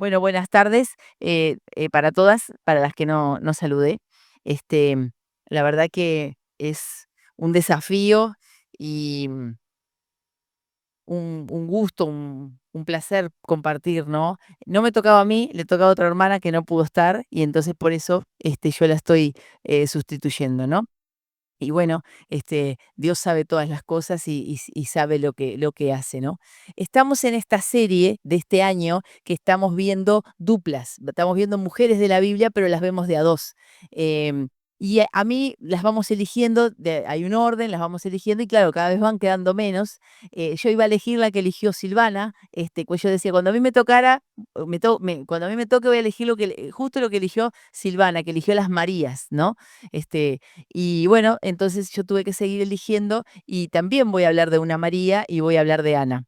Bueno, buenas tardes, para todas, para las que no saludé. Este, la verdad que es un desafío y, un gusto, un placer compartir, ¿no? No me tocaba a mí, le tocaba a otra hermana que no pudo estar y entonces por eso, yo la estoy, sustituyendo, ¿no? Y bueno, Dios sabe todas las cosas y sabe lo que hace, ¿no? Estamos en esta serie de este año que estamos viendo duplas, estamos viendo mujeres de la Biblia, pero las vemos de a dos. Y a mí las vamos eligiendo, hay un orden, las vamos eligiendo y claro, cada vez van quedando menos. Yo iba a elegir la que eligió Silvana, pues yo decía, cuando a mí me tocara, cuando a mí me toque voy a elegir justo lo que eligió Silvana, que eligió las Marías, ¿no? Este, y bueno, entonces yo tuve que seguir eligiendo y también voy a hablar de una María y voy a hablar de Ana.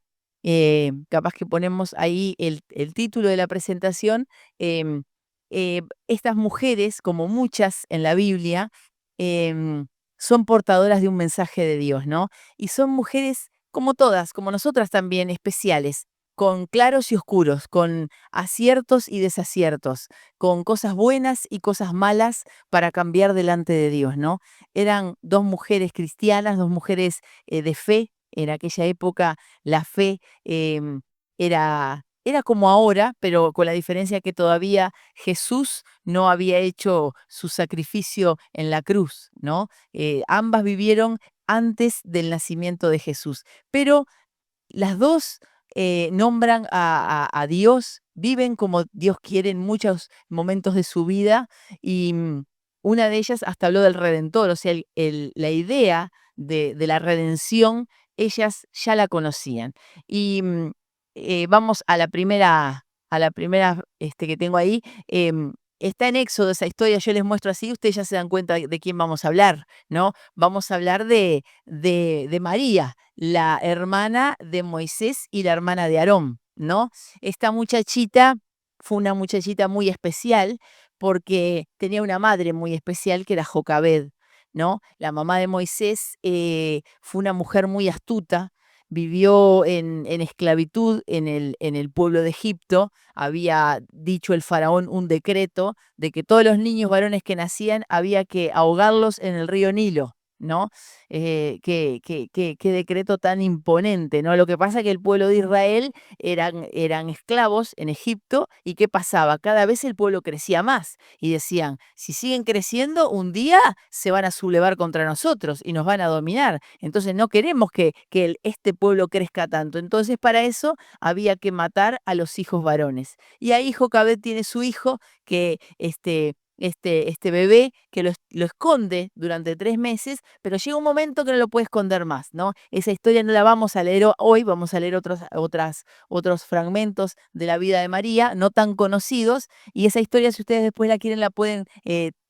Capaz que ponemos ahí el título de la presentación. Estas mujeres, como muchas en la Biblia, son portadoras de un mensaje de Dios, ¿no? Y son mujeres como todas, como nosotras también, especiales, con claros y oscuros, con aciertos y desaciertos, con cosas buenas y cosas malas para cambiar delante de Dios, ¿no? Eran 2 mujeres cristianas, 2 mujeres, de fe. En aquella época la fe, era como ahora, pero con la diferencia que todavía Jesús no había hecho su sacrificio en la cruz, ¿no? Ambas vivieron antes del nacimiento de Jesús, pero las 2 nombran a Dios, viven como Dios quiere en muchos momentos de su vida y, una de ellas hasta habló del Redentor, o sea, la idea de la redención, ellas ya la conocían. Y, vamos a la primera, que tengo ahí, está en Éxodo esa historia, yo les muestro así, ustedes ya se dan cuenta de quién vamos a hablar, ¿no? Vamos a hablar de María, la hermana de Moisés y la hermana de Aarón, ¿no? Esta muchachita fue una muchachita muy especial porque tenía una madre muy especial que era Jocabed, ¿no? La mamá de Moisés fue una mujer muy astuta, vivió en esclavitud en el pueblo de Egipto. Había dicho el faraón un decreto de que todos los niños varones que nacían había que ahogarlos en el río Nilo, ¿no? Qué decreto tan imponente, ¿no? Lo que pasa es que el pueblo de Israel eran esclavos en Egipto, ¿y qué pasaba? Cada vez el pueblo crecía más, y decían: "Si siguen creciendo, un día se van a sublevar contra nosotros y nos van a dominar. Entonces no queremos que este pueblo crezca tanto". Entonces para eso había que matar a los hijos varones. Y ahí Jocabed tiene su hijo que, este bebé que lo esconde durante 3 meses, pero llega un momento que no lo puede esconder más, ¿no? Esa historia no la vamos a leer hoy, vamos a leer otros fragmentos de la vida de María, no tan conocidos, y esa historia, si ustedes después la quieren, la pueden,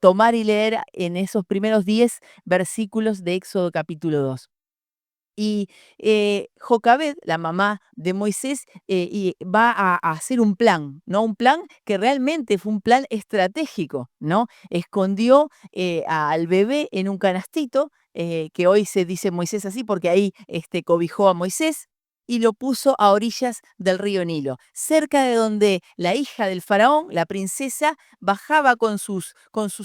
tomar y leer en esos primeros 10 versículos de Éxodo capítulo 2. Y, Jocabed, la mamá de Moisés, y va a hacer un plan, ¿no? Un plan que realmente fue un plan estratégico, ¿no? Escondió, al bebé en un canastito, que hoy se dice Moisés así porque ahí, cobijó a Moisés, y lo puso a orillas del río Nilo, cerca de donde la hija del faraón, la princesa, bajaba con sus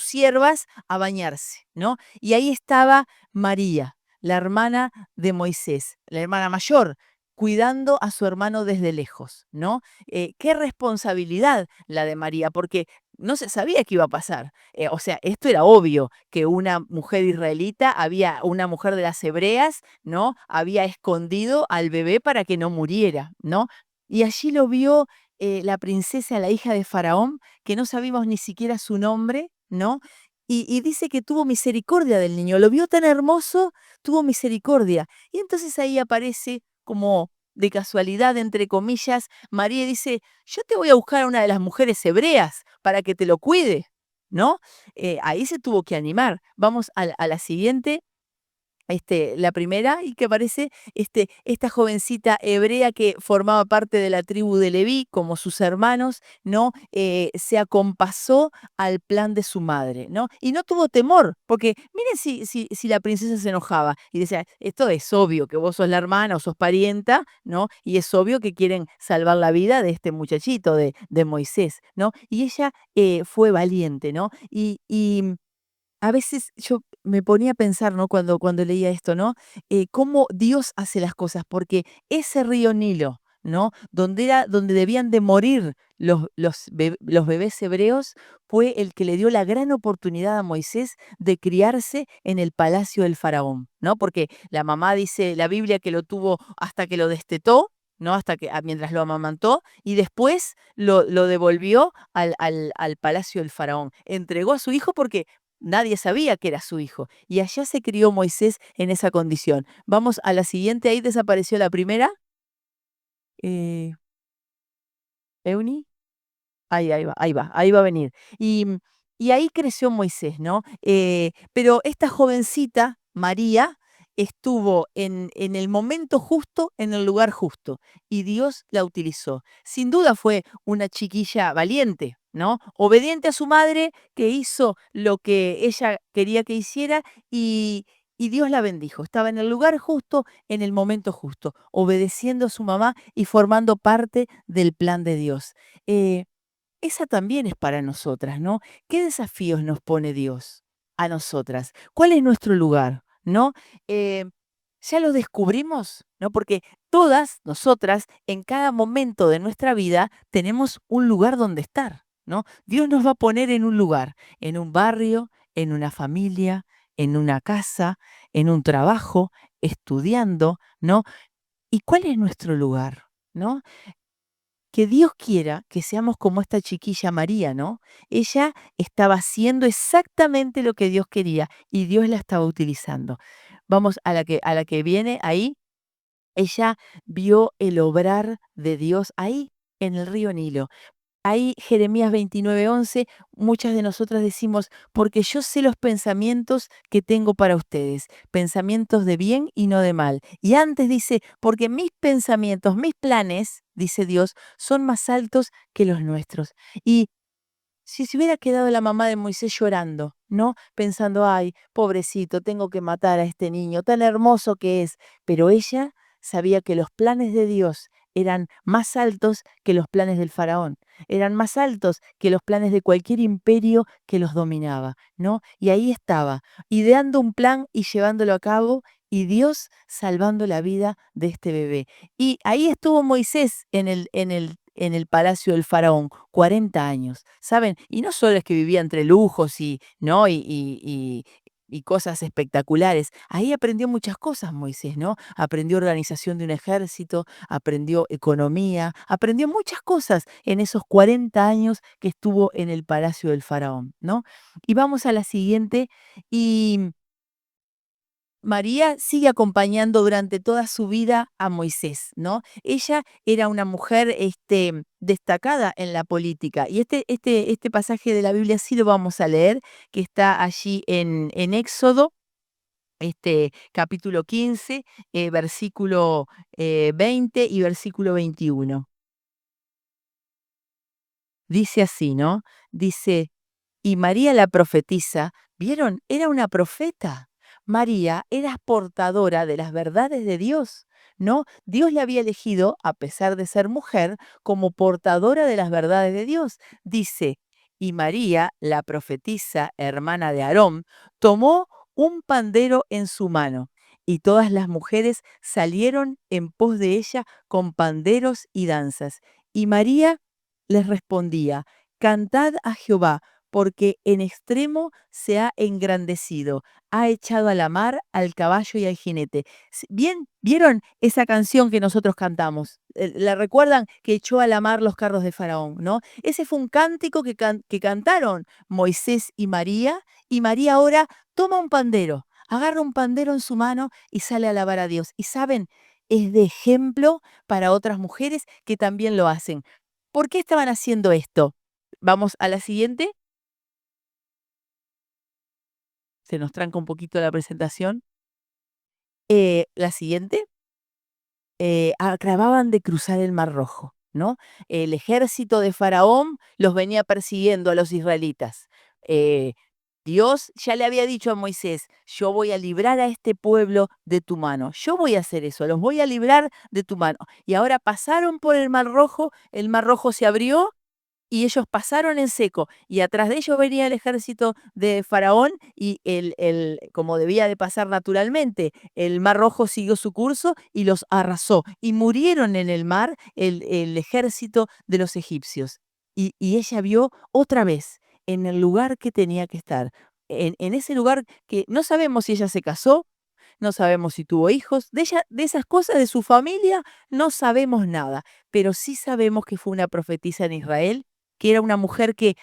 siervas a bañarse, ¿no? Y ahí estaba María, la hermana de Moisés, la hermana mayor, cuidando a su hermano desde lejos, ¿no? Qué responsabilidad la de María, porque no se sabía qué iba a pasar. O sea, esto era obvio, que una mujer israelita, una mujer de las hebreas, ¿no? Había escondido al bebé para que no muriera, ¿no? Y allí lo vio la princesa, la hija de Faraón, que no sabíamos ni siquiera su nombre, ¿no? Y dice que tuvo misericordia del niño, lo vio tan hermoso, tuvo misericordia. Y entonces ahí aparece como de casualidad, entre comillas, María y dice: "Yo te voy a buscar a una de las mujeres hebreas para que te lo cuide", ¿no? Ahí se tuvo que animar. Vamos a la siguiente. la primera, y que aparece esta jovencita hebrea que formaba parte de la tribu de Leví, como sus hermanos, ¿no? Se acompasó al plan de su madre, ¿no? Y no tuvo temor, porque miren si la princesa se enojaba y decía, esto es obvio que vos sos la hermana o sos parienta, ¿no? Y es obvio que quieren salvar la vida de este muchachito, de Moisés, ¿no? Y ella fue valiente, ¿no? Y a veces yo me ponía a pensar, ¿no? Cuando leía esto, ¿no? Cómo Dios hace las cosas, porque ese río Nilo, ¿no? Donde debían de morir los bebés hebreos, fue el que le dio la gran oportunidad a Moisés de criarse en el palacio del faraón, ¿no? Porque la mamá dice, la Biblia, que lo tuvo hasta que lo destetó, ¿no? Mientras lo amamantó, y después lo devolvió al palacio del faraón. Entregó a su hijo porque nadie sabía que era su hijo. Y allá se crió Moisés en esa condición. Vamos a la siguiente, ahí desapareció la primera. Eh, Euni. Ahí va a venir. Y ahí creció Moisés, ¿no? Pero esta jovencita, María, estuvo en el momento justo, en el lugar justo, y Dios la utilizó. Sin duda fue una chiquilla valiente, ¿no? Obediente a su madre, que hizo lo que ella quería que hiciera, y Dios la bendijo. Estaba en el lugar justo, en el momento justo, obedeciendo a su mamá y formando parte del plan de Dios. Eh, Esa también es para nosotras, ¿no? ¿Qué desafíos nos pone Dios a nosotras? ¿Cuál es nuestro lugar? ¿No? Eh, ¿Ya lo descubrimos? ¿No? Porque todas nosotras, en cada momento de nuestra vida, tenemos un lugar donde estar, ¿no? Dios nos va a poner en un lugar, en un barrio, en una familia, en una casa, en un trabajo, estudiando, ¿no? ¿Y cuál es nuestro lugar? ¿No? Que Dios quiera que seamos como esta chiquilla María, ¿no? Ella estaba haciendo exactamente lo que Dios quería y Dios la estaba utilizando. Vamos a la que viene ahí. Ella vio el obrar de Dios ahí en el río Nilo. Ahí Jeremías 29:11, muchas de nosotras decimos, porque yo sé los pensamientos que tengo para ustedes, pensamientos de bien y no de mal. Y antes dice, porque mis pensamientos, mis planes, dice Dios, son más altos que los nuestros. Y si se hubiera quedado la mamá de Moisés llorando, ¿no? Pensando, ay, pobrecito, tengo que matar a este niño, tan hermoso que es. Pero ella sabía que los planes de Dios eran más altos que los planes del faraón, eran más altos que los planes de cualquier imperio que los dominaba, ¿no? Y ahí estaba, ideando un plan y llevándolo a cabo, y Dios salvando la vida de este bebé. Y ahí estuvo Moisés en el palacio del faraón, 40 años, ¿saben? Y no solo es que vivía entre lujos y, ¿no? Y cosas espectaculares. Ahí aprendió muchas cosas Moisés, ¿no? Aprendió organización de un ejército, aprendió economía, aprendió muchas cosas en esos 40 años que estuvo en el palacio del faraón, ¿no? Y vamos a la siguiente. Y María sigue acompañando durante toda su vida a Moisés, ¿no? Ella era una mujer, destacada en la política. Y este pasaje de la Biblia sí lo vamos a leer, que está allí en Éxodo, capítulo 15, versículo 20 y versículo 21. Dice así, ¿no? Dice, y María la profetisa, ¿vieron? Era una profeta. María era portadora de las verdades de Dios, ¿no? Dios la había elegido, a pesar de ser mujer, como portadora de las verdades de Dios. Dice, y María, la profetisa, hermana de Aarón, tomó un pandero en su mano, y todas las mujeres salieron en pos de ella con panderos y danzas. Y María les respondía, cantad a Jehová, porque en extremo se ha engrandecido, ha echado a la mar al caballo y al jinete. Bien, ¿vieron esa canción que nosotros cantamos? ¿La recuerdan? Que echó a la mar los carros de Faraón, ¿no? Ese fue un cántico que cantaron Moisés y María ahora toma un pandero, agarra un pandero en su mano y sale a alabar a Dios. Y saben, es de ejemplo para otras mujeres que también lo hacen. ¿Por qué estaban haciendo esto? Vamos a la siguiente. Se nos tranca un poquito la presentación. La siguiente, acababan de cruzar el Mar Rojo, ¿no? El ejército de Faraón los venía persiguiendo a los israelitas. Eh, Dios ya le había dicho a Moisés, yo voy a librar a este pueblo de tu mano, yo voy a hacer eso, los voy a librar de tu mano. Y ahora pasaron por el Mar Rojo se abrió y ellos pasaron en seco, y atrás de ellos venía el ejército de Faraón, y como debía de pasar naturalmente, el Mar Rojo siguió su curso y los arrasó, y murieron en el mar el ejército de los egipcios. Y ella vio otra vez en el lugar que tenía que estar, en ese lugar que no sabemos si ella se casó, no sabemos si tuvo hijos, de ella, de esas cosas de su familia, no sabemos nada, pero sí sabemos que fue una profetisa en Israel, que era una mujer que,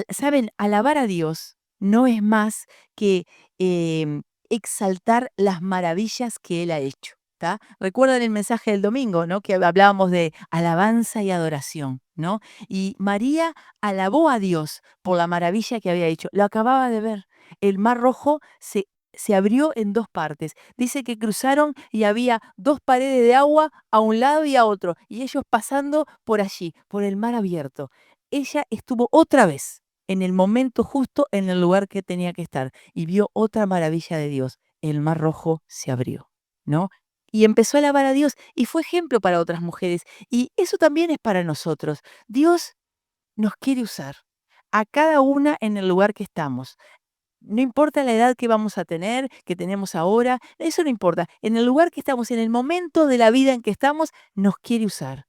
¿saben? Alabar a Dios no es más que exaltar las maravillas que Él ha hecho. ¿Tá? Recuerdan el mensaje del domingo, ¿no? Que hablábamos de alabanza y adoración, ¿no? Y María alabó a Dios por la maravilla que había hecho. Lo acababa de ver. El Mar Rojo se abrió en dos partes. Dice que cruzaron y había dos paredes de agua a un lado y a otro, y ellos pasando por allí, por el mar abierto. Ella estuvo otra vez en el momento justo, en el lugar que tenía que estar, y vio otra maravilla de Dios. El Mar Rojo se abrió, ¿no? Y empezó a alabar a Dios y fue ejemplo para otras mujeres. Y eso también es para nosotros. Dios nos quiere usar a cada una en el lugar que estamos. No importa la edad que vamos a tener, que tenemos ahora, eso no importa. En el lugar que estamos, en el momento de la vida en que estamos, nos quiere usar.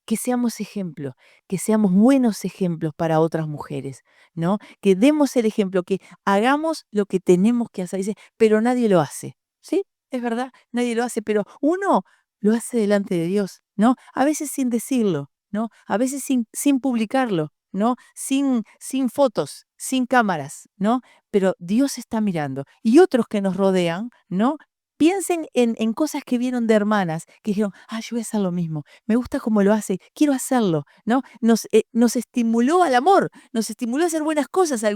Que seamos ejemplo, que seamos buenos ejemplos para otras mujeres, ¿no? Que demos el ejemplo, que hagamos lo que tenemos que hacer. Dice, pero nadie lo hace. ¿Sí? Es verdad, nadie lo hace, pero uno lo hace delante de Dios, ¿no? A veces sin decirlo, ¿no? A veces sin publicarlo, ¿no? Sin fotos, sin cámaras, ¿no? Pero Dios está mirando. Y otros que nos rodean, ¿no? Piensen en cosas que vieron de hermanas, que dijeron, ah, yo voy a hacer lo mismo, me gusta cómo lo hace, quiero hacerlo, ¿no? Nos estimuló al amor, nos estimuló a hacer buenas cosas a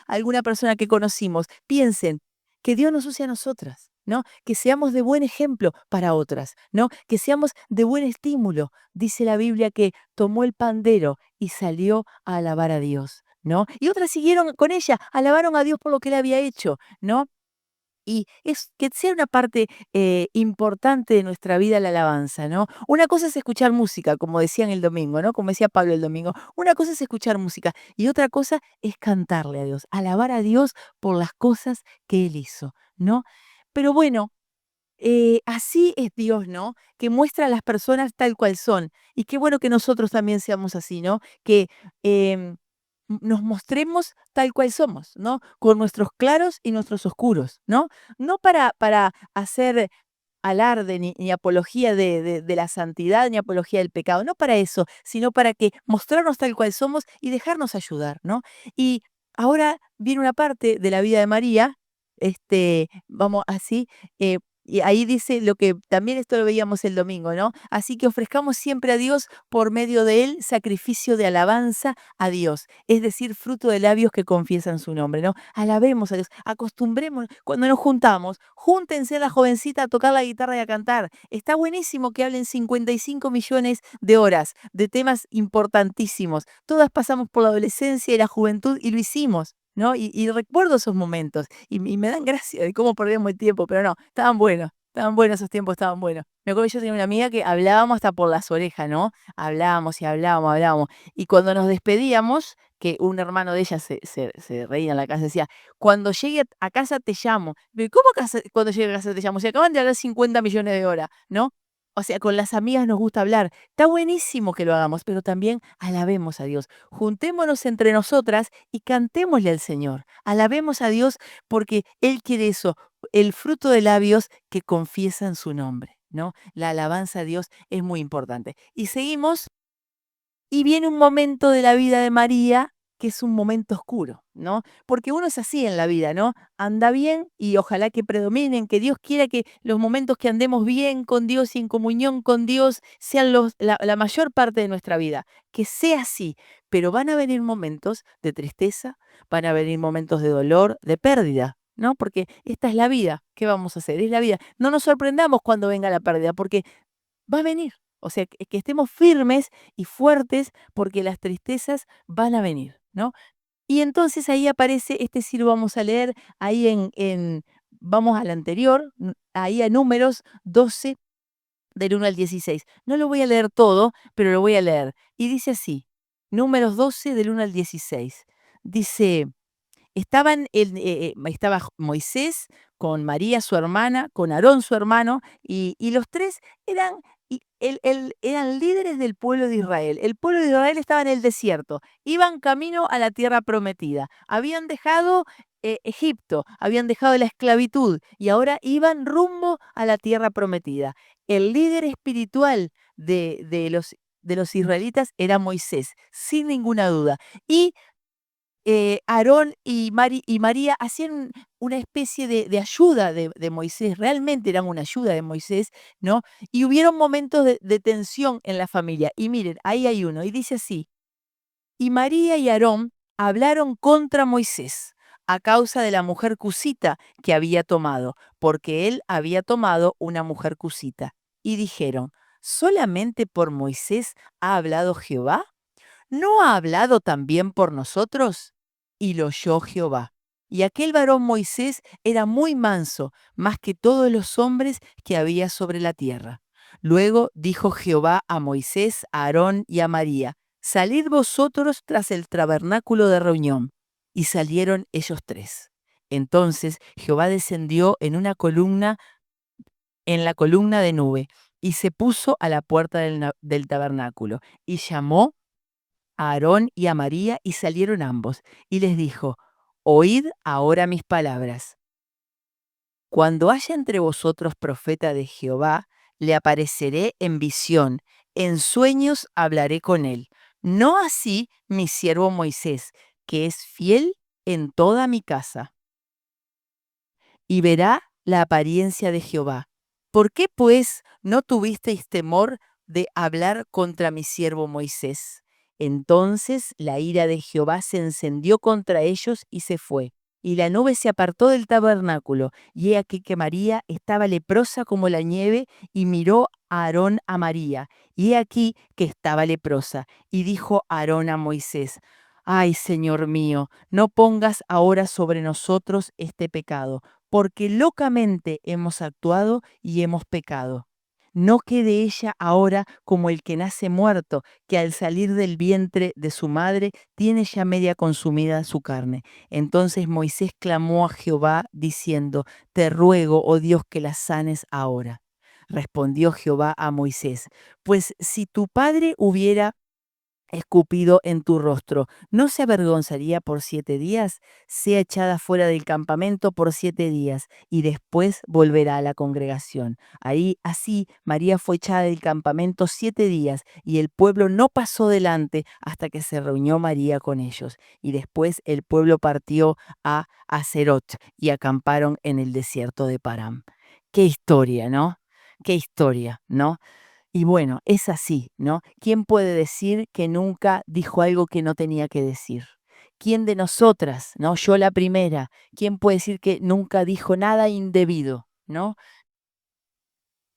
alguna persona que conocimos. Piensen que Dios nos use a nosotras, ¿no? Que seamos de buen ejemplo para otras, ¿no? Que seamos de buen estímulo. Dice la Biblia que tomó el pandero y salió a alabar a Dios, ¿no? Y otras siguieron con ella, alabaron a Dios por lo que él había hecho, ¿no? Y es que sea una parte importante de nuestra vida la alabanza, ¿no? Una cosa es escuchar música, como decían el domingo, ¿no? Como decía Pablo el domingo. Una cosa es escuchar música y otra cosa es cantarle a Dios, alabar a Dios por las cosas que Él hizo, ¿no? Pero bueno, así es Dios, ¿no? Que muestra a las personas tal cual son. Y qué bueno que nosotros también seamos así, ¿no? Que nos mostremos tal cual somos, ¿no? Con nuestros claros y nuestros oscuros, ¿no? No para hacer alarde ni apología de la santidad, ni apología del pecado, no para eso, sino para que mostrarnos tal cual somos y dejarnos ayudar, ¿no? Y ahora viene una parte de la vida de María, vamos así, y ahí dice lo que también esto lo veíamos el domingo, ¿no? Así que ofrezcamos siempre a Dios por medio de él sacrificio de alabanza a Dios, es decir, fruto de labios que confiesan su nombre, ¿no? Alabemos a Dios, acostumbremos, cuando nos juntamos, júntense a la jovencita a tocar la guitarra y a cantar. Está buenísimo que hablen 55 millones de horas de temas importantísimos. Todas pasamos por la adolescencia y la juventud y lo hicimos, ¿no? Y recuerdo esos momentos y me dan gracia de cómo perdíamos el tiempo, pero no, estaban buenos esos tiempos, estaban buenos. Me acuerdo que yo tenía una amiga que hablábamos hasta por las orejas, ¿no? Hablábamos y hablábamos, hablábamos. Y cuando nos despedíamos, que un hermano de ella se reía en la casa, decía, cuando llegue a casa te llamo. Pero ¿cómo cuando llegue a casa te llamo? Se acaban de hablar 50 millones de horas, ¿no? O sea, con las amigas nos gusta hablar. Está buenísimo que lo hagamos, pero también alabemos a Dios. Juntémonos entre nosotras y cantémosle al Señor. Alabemos a Dios porque Él quiere eso, el fruto de labios que confiesan su nombre, ¿no? La alabanza a Dios es muy importante. Y seguimos y viene un momento de la vida de María que es un momento oscuro, ¿no? Porque uno es así en la vida, ¿no? Anda bien y ojalá que predominen, que Dios quiera que los momentos que andemos bien con Dios y en comunión con Dios sean la mayor parte de nuestra vida. Que sea así, pero van a venir momentos de tristeza, van a venir momentos de dolor, de pérdida. ¿no? Porque esta es la vida, ¿qué vamos a hacer? Es la vida. No nos sorprendamos cuando venga la pérdida, porque va a venir. O sea, que estemos firmes y fuertes porque las tristezas van a venir, ¿no? Y entonces ahí aparece, este sí lo vamos a leer, ahí vamos al anterior, ahí a Números 12, del 1 al 16. No lo voy a leer todo, pero lo voy a leer. Y dice así, Números 12, del 1 al 16. Dice, estaba Moisés con María, su hermana, con Aarón, su hermano, y los tres eran, eran líderes del pueblo de Israel. El pueblo de Israel estaba en el desierto, iban camino a la tierra prometida. Habían dejado Egipto, habían dejado la esclavitud y ahora iban rumbo a la tierra prometida. El líder espiritual de los israelitas era Moisés, sin ninguna duda. Y Aarón y María hacían una especie de ayuda de Moisés, realmente eran una ayuda de Moisés, ¿no? Y hubieron momentos de tensión en la familia. Y miren, ahí hay uno, y dice así, y María y Aarón hablaron contra Moisés a causa de la mujer cusita que había tomado, porque él había tomado una mujer cusita. Y dijeron, ¿solamente por Moisés ha hablado Jehová? ¿No ha hablado también por nosotros? Y lo oyó Jehová. Y aquel varón Moisés era muy manso, más que todos los hombres que había sobre la tierra. Luego dijo Jehová a Moisés, a Aarón y a María, salid vosotros tras el tabernáculo de reunión. Y salieron ellos tres. Entonces Jehová descendió en la columna de nube, y se puso a la puerta del tabernáculo, y llamó a Aarón y a María y salieron ambos, y les dijo, oíd ahora mis palabras. Cuando haya entre vosotros profeta de Jehová, le apareceré en visión, en sueños hablaré con él. No así mi siervo Moisés, que es fiel en toda mi casa y verá la apariencia de Jehová. ¿Por qué, pues, no tuvisteis temor de hablar contra mi siervo Moisés? Entonces la ira de Jehová se encendió contra ellos y se fue. Y la nube se apartó del tabernáculo, y he aquí que María estaba leprosa como la nieve, y miró a Aarón a María, y he aquí que estaba leprosa. Y dijo Aarón a Moisés, ay, Señor mío, no pongas ahora sobre nosotros este pecado, porque locamente hemos actuado y hemos pecado. No quede ella ahora como el que nace muerto, que al salir del vientre de su madre tiene ya media consumida su carne. Entonces Moisés clamó a Jehová diciendo, te ruego, oh Dios, que la sanes ahora. Respondió Jehová a Moisés, pues si tu padre hubiera escupido en tu rostro, ¿no se avergonzaría por 7 días? Sea echada fuera del campamento por 7 días y después volverá a la congregación. Ahí, así, María fue echada del campamento 7 días y el pueblo no pasó delante hasta que se reunió María con ellos. Y después el pueblo partió a Acerot y acamparon en el desierto de Param. Qué historia, ¿no? Qué historia, ¿no? Y bueno, es así, ¿no? ¿Quién puede decir que nunca dijo algo que no tenía que decir? ¿Quién de nosotras, no? Yo la primera, ¿quién puede decir que nunca dijo nada indebido, ¿no?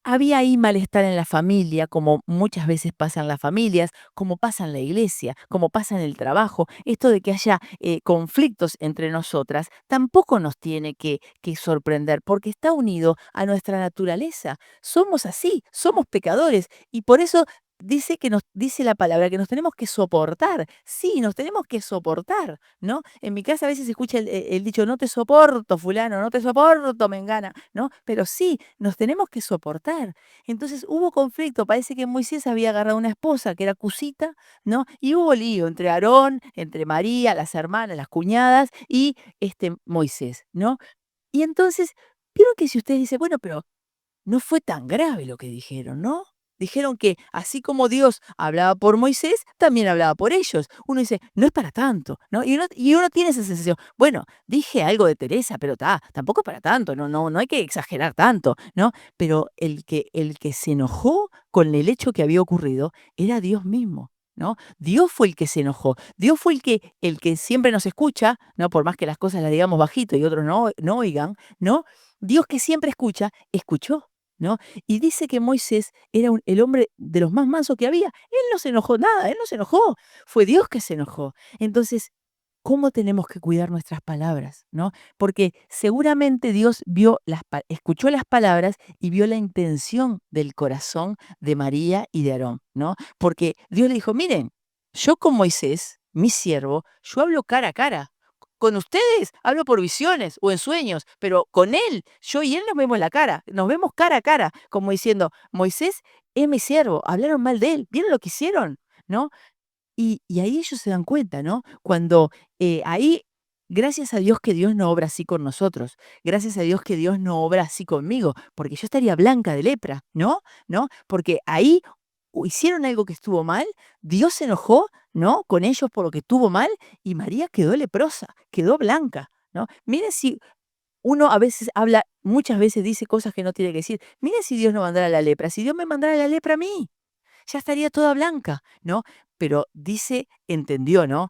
Había ahí malestar en la familia, como muchas veces pasa en las familias, como pasa en la iglesia, como pasa en el trabajo. Esto de que haya conflictos entre nosotras tampoco nos tiene que sorprender, porque está unido a nuestra naturaleza. Somos así, somos pecadores, y por eso dice la palabra que nos tenemos que soportar. Sí, nos tenemos que soportar, ¿no? En mi casa a veces se escucha el dicho, no te soporto, fulano, no te soporto, mengana, ¿no? Pero sí, nos tenemos que soportar. Entonces hubo conflicto, parece que Moisés había agarrado una esposa que era Cusita, ¿no? Y hubo lío entre Aarón, entre María, las hermanas, las cuñadas y Moisés, ¿no? Y entonces, vieron que si usted dice, bueno, pero no fue tan grave lo que dijeron, ¿no? Dijeron que así como Dios hablaba por Moisés, también hablaba por ellos. Uno dice, no es para tanto, ¿no? Y uno tiene esa sensación, bueno, dije algo de Teresa, pero tampoco es para tanto, no hay que exagerar tanto, ¿no? Pero el que se enojó con el hecho que había ocurrido era Dios mismo. ¿no? Dios fue el que se enojó. Dios fue el que siempre nos escucha, ¿no? Por más que las cosas las digamos bajito y otros no oigan, ¿no? Dios que siempre escucha, escuchó, ¿no? Y dice que Moisés era el hombre de los más mansos que había. Él no se enojó nada, él no se enojó. Fue Dios que se enojó. Entonces, ¿cómo tenemos que cuidar nuestras palabras, no? Porque seguramente Dios escuchó las palabras y vio la intención del corazón de María y de Aarón, ¿no? Porque Dios le dijo, miren, yo con Moisés, mi siervo, yo hablo cara a cara. Con ustedes hablo por visiones o en sueños, pero con él, yo y él nos vemos la cara, nos vemos cara a cara, como diciendo, Moisés es mi siervo, hablaron mal de él, ¿vieron lo que hicieron? ¿No? Y ahí ellos se dan cuenta, ¿no? Cuando ahí, gracias a Dios que Dios no obra así con nosotros, gracias a Dios que Dios no obra así conmigo, porque yo estaría blanca de lepra, ¿no? ¿No? Porque ahí hicieron algo que estuvo mal, Dios se enojó, ¿no? Con ellos por lo que estuvo mal y María quedó leprosa, quedó blanca, ¿no? Miren si uno a veces habla, muchas veces dice cosas que no tiene que decir. Miren si Dios no mandara la lepra, si Dios me mandara la lepra a mí ya estaría toda blanca, ¿no? Pero dice, entendió, ¿no?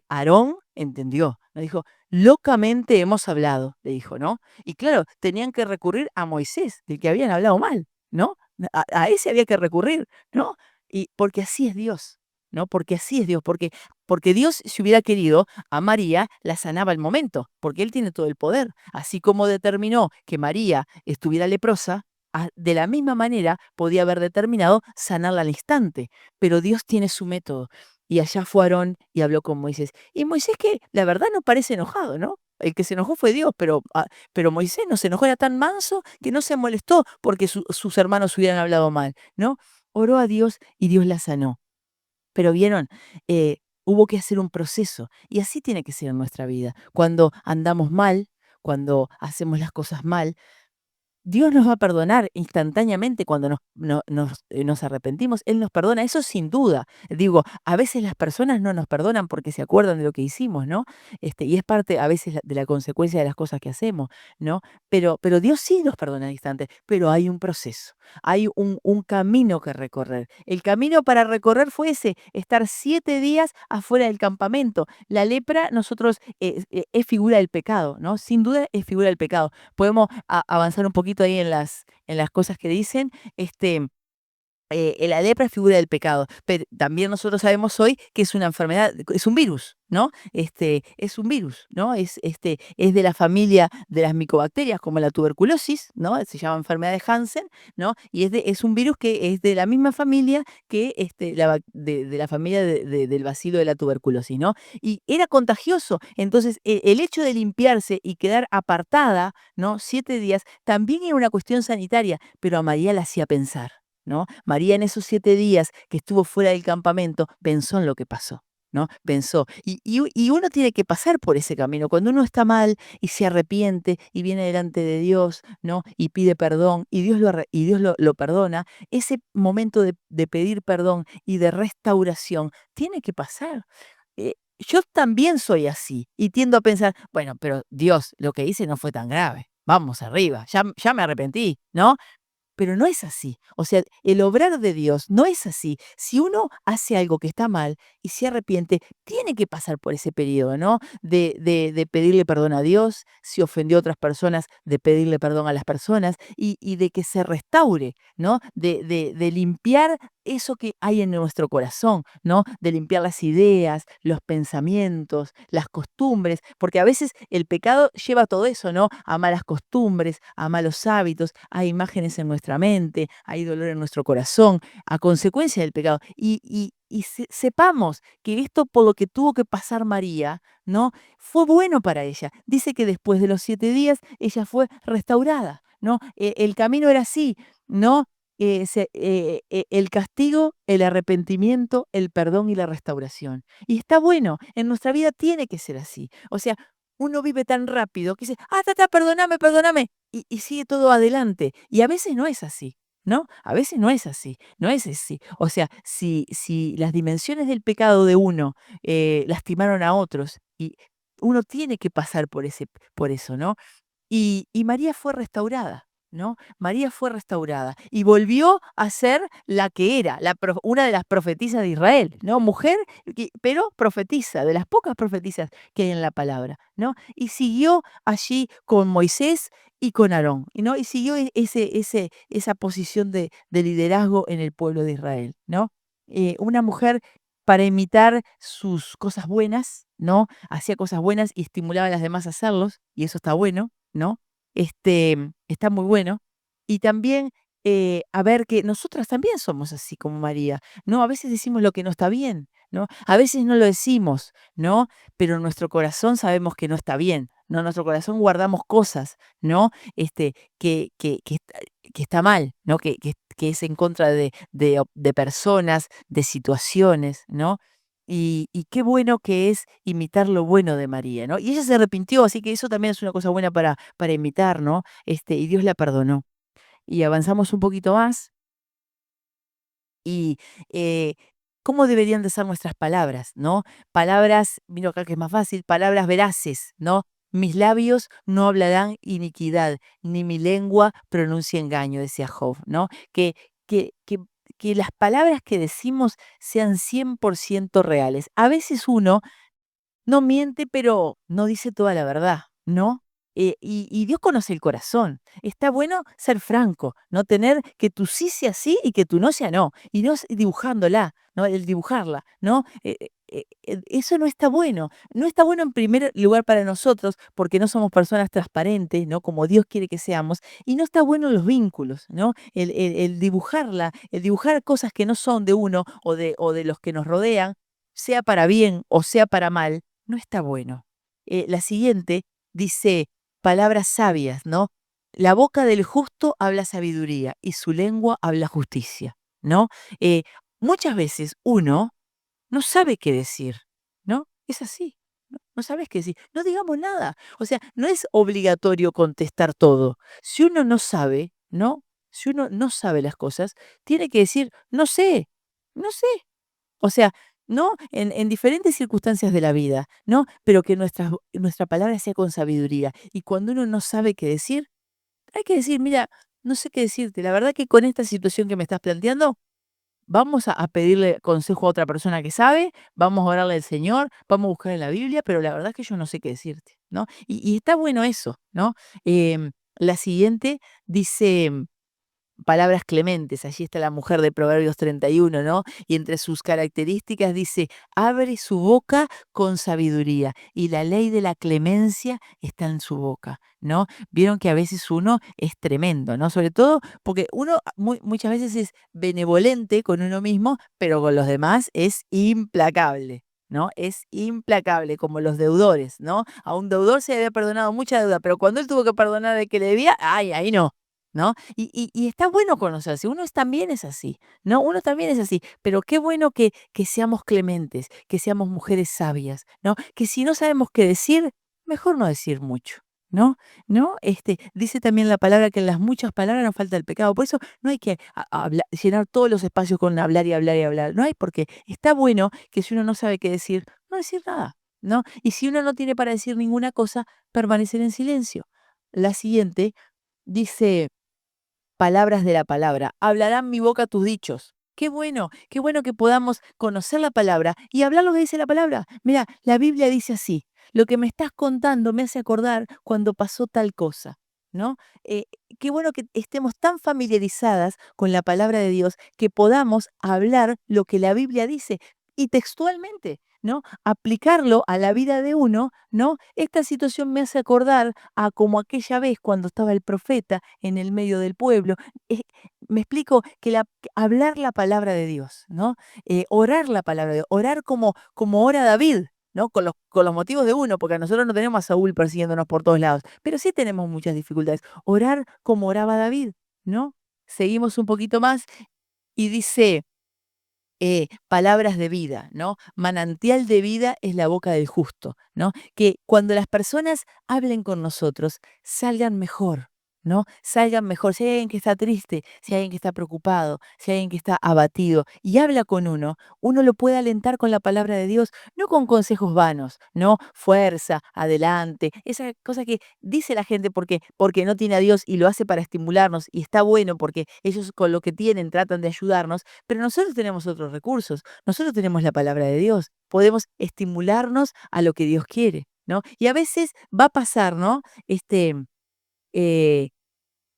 Aarón entendió, ¿no? Dijo, locamente hemos hablado, le dijo, ¿no? Y claro, tenían que recurrir a Moisés, del que habían hablado mal, ¿no? A ese había que recurrir, ¿no? Y porque así es Dios, ¿no? Porque así es Dios, porque Dios, si hubiera querido, a María la sanaba al momento, porque Él tiene todo el poder. Así como determinó que María estuviera leprosa, de la misma manera podía haber determinado sanarla al instante, pero Dios tiene su método. Y allá fue Aarón y habló con Moisés. Y Moisés que la verdad no parece enojado, ¿no? El que se enojó fue Dios, pero Moisés no se enojó, era tan manso que no se molestó porque sus hermanos hubieran hablado mal, ¿no? Oró a Dios y Dios la sanó. Pero vieron, hubo que hacer un proceso y así tiene que ser en nuestra vida. Cuando andamos mal, cuando hacemos las cosas mal, Dios nos va a perdonar instantáneamente cuando nos arrepentimos, Él nos perdona, eso sin duda. Digo, a veces las personas no nos perdonan porque se acuerdan de lo que hicimos, ¿no? Y es parte a veces de la consecuencia de las cosas que hacemos, ¿no? Pero Dios sí nos perdona al instante, pero hay un proceso, hay un camino que recorrer. El camino para recorrer fue ese, estar 7 días afuera del campamento. La lepra, nosotros, es figura del pecado, ¿no? Sin duda es figura del pecado. Podemos avanzar un poquito ahí en las cosas que dicen. La lepra es figura del pecado, pero también nosotros sabemos hoy que es una enfermedad, es un virus, ¿no? Es un virus, ¿no? Es de la familia de las micobacterias, como la tuberculosis, ¿no? Se llama enfermedad de Hansen, ¿no? Y es un virus que es de la misma familia que de la familia del bacilo de la tuberculosis, ¿no? Y era contagioso. Entonces, el hecho de limpiarse y quedar apartada, ¿no? 7 días, también era una cuestión sanitaria, pero a María la hacía pensar. ¿No? María en esos 7 días que estuvo fuera del campamento pensó en lo que pasó, ¿no? Pensó. Y uno tiene que pasar por ese camino. Cuando uno está mal y se arrepiente y viene delante de Dios, ¿no? Y pide perdón y Dios lo perdona, ese momento de pedir perdón y de restauración tiene que pasar. Yo también soy así y tiendo a pensar, bueno, pero Dios, lo que hice no fue tan grave. Vamos arriba, ya me arrepentí, ¿no? Pero no es así. O sea, el obrar de Dios no es así. Si uno hace algo que está mal y se arrepiente, tiene que pasar por ese periodo, ¿no? De pedirle perdón a Dios, si ofendió a otras personas, de pedirle perdón a las personas y de que se restaure, ¿no? De limpiar eso que hay en nuestro corazón, ¿no? De limpiar las ideas, los pensamientos, las costumbres, porque a veces el pecado lleva todo eso, ¿no? A malas costumbres, a malos hábitos, a imágenes en nuestra mente, hay dolor en nuestro corazón, a consecuencia del pecado. Y sepamos que esto por lo que tuvo que pasar María, ¿no? Fue bueno para ella. Dice que después de los 7 días ella fue restaurada, ¿no? El camino era así, ¿no? El castigo, el arrepentimiento, el perdón y la restauración. Y está bueno, en nuestra vida tiene que ser así. O sea, uno vive tan rápido que dice, perdóname, perdóname, y sigue todo adelante. Y a veces no es así, ¿no? A veces no es así, no es así. O sea, si las dimensiones del pecado de uno lastimaron a otros, y uno tiene que pasar por eso, ¿no? Y María fue restaurada, ¿no? María fue restaurada y volvió a ser la que era, una de las profetisas de Israel, ¿no? Mujer, pero profetisa, de las pocas profetisas que hay en la palabra, ¿no? Y siguió allí con Moisés y con Aarón, ¿no? Y siguió esa posición de liderazgo en el pueblo de Israel, ¿no? Una mujer para imitar sus cosas buenas, ¿no? Hacía cosas buenas y estimulaba a las demás a hacerlos, y eso está bueno, ¿no? Está muy bueno. Y también, a ver que nosotras también somos así como María, ¿no? A veces decimos lo que no está bien, ¿no? A veces no lo decimos, ¿no? Pero en nuestro corazón sabemos que no está bien, ¿no? En nuestro corazón guardamos cosas, ¿no? Que está mal, ¿no? Que es en contra de personas, de situaciones, ¿no? Y qué bueno que es imitar lo bueno de María, ¿no? Y ella se arrepintió, así que eso también es una cosa buena para imitar, ¿no? Y Dios la perdonó. Y avanzamos un poquito más y, ¿cómo deberían de ser nuestras palabras, no? Palabras, miro acá que es más fácil, palabras veraces, ¿no? Mis labios no hablarán iniquidad, ni mi lengua pronuncia engaño, decía Job, ¿no? Que que que las palabras que decimos sean 100% reales. A veces uno no miente, pero no dice toda la verdad, ¿no? Y Dios conoce el corazón. Está bueno ser franco, no tener que tu sí sea sí y que tu no sea no, y no dibujándola, ¿no? El dibujarla, ¿no? Eso no está bueno. No está bueno en primer lugar para nosotros, porque no somos personas transparentes, ¿no? Como Dios quiere que seamos, y no está bueno en los vínculos, ¿no? El dibujarla, el dibujar cosas que no son de uno o de los que nos rodean, sea para bien o sea para mal, no está bueno. La siguiente dice palabras sabias, ¿no? La boca del justo habla sabiduría y su lengua habla justicia, ¿no? Eh, Muchas veces uno no sabe qué decir, ¿no? Es así, no sabes qué decir. No digamos nada. O sea, no es obligatorio contestar todo. Si uno no sabe, ¿no? Si uno no sabe las cosas, tiene que decir, no sé, no sé. O sea, ¿no? En diferentes circunstancias de la vida, ¿no? Pero que nuestra palabra sea con sabiduría. Y cuando uno no sabe qué decir, hay que decir, mira, no sé qué decirte. La verdad que con esta situación que me estás planteando, vamos a pedirle consejo a otra persona que sabe, vamos a orarle al Señor, vamos a buscar en la Biblia, pero la verdad que yo no sé qué decirte, ¿no? Y está bueno eso, ¿no? La siguiente dice palabras clementes, allí está la mujer de Proverbios 31, ¿no? Y entre sus características dice, abre su boca con sabiduría y la ley de la clemencia está en su boca, ¿no? Vieron que a veces uno es tremendo, ¿no? Sobre todo porque uno muchas veces es benevolente con uno mismo, pero con los demás es implacable. ¿No? Es implacable, como los deudores, ¿no? A un deudor se le había perdonado mucha deuda, pero cuando él tuvo que perdonar de que le debía, ay, ahí no, ¿no? Y está bueno conocerse, uno también es así, ¿no? Uno también es así, pero qué bueno que seamos clementes, que seamos mujeres sabias, ¿no? Que si no sabemos qué decir, mejor no decir mucho, ¿no? ¿No? Dice también la palabra que en las muchas palabras nos falta el pecado, por eso no hay que llenar todos los espacios con hablar y hablar y hablar, no hay porque está bueno que si uno no sabe qué decir, no decir nada, ¿no? Y si uno no tiene para decir ninguna cosa, permanecer en silencio. La siguiente dice palabras de la palabra. Hablarán mi boca tus dichos. Qué bueno que podamos conocer la palabra y hablar lo que dice la palabra. Mira, la Biblia dice así, lo que me estás contando me hace acordar cuando pasó tal cosa, ¿no? Eh, Qué bueno que estemos tan familiarizadas con la palabra de Dios que podamos hablar lo que la Biblia dice y textualmente, ¿no? Aplicarlo a la vida de uno, ¿no? Esta situación me hace acordar a como aquella vez cuando estaba el profeta en el medio del pueblo. Eh, Me explico que hablar la palabra de Dios, ¿no? Orar la palabra de Dios, orar como ora David, ¿no? Con los motivos de uno, porque a nosotros no tenemos a Saúl persiguiéndonos por todos lados, pero sí tenemos muchas dificultades. Orar como oraba David, ¿no? Seguimos un poquito más y dice palabras de vida, ¿no? Manantial de vida es la boca del justo, ¿no? Que cuando las personas hablen con nosotros, salgan mejor, ¿no? Salgan mejor. Si hay alguien que está triste, si hay alguien que está preocupado, si hay alguien que está abatido y habla con uno lo puede alentar con la palabra de Dios, no con consejos vanos, ¿no? Fuerza, adelante, esa cosa que dice la gente porque no tiene a Dios y lo hace para estimularnos y está bueno porque ellos con lo que tienen tratan de ayudarnos, pero nosotros tenemos otros recursos, nosotros tenemos la palabra de Dios, podemos estimularnos a lo que Dios quiere, ¿no? Y a veces va a pasar, ¿no? Eh,